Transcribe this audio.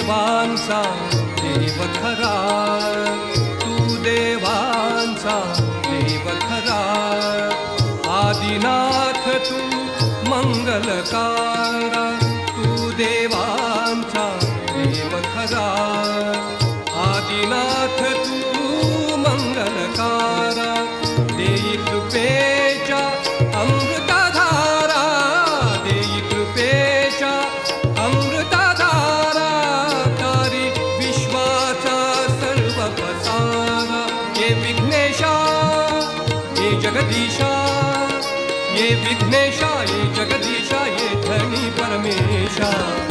देवांचा देव खरा, तू देवांचा देव खरा. आदिनाथ तू मंगलकारा, तू देवांचा देव खरा. आदिनाथ तू मंगलकारा, देई कृपेच्या अमृतधारा, देई कृपेच्या अमृतधारा. तारी विश्वाचा सर्व पसारा. ये विघ्नेशा ये जगदीशा, ये विघ्नेशा ये जगदीशा, ये धनी परमेशा.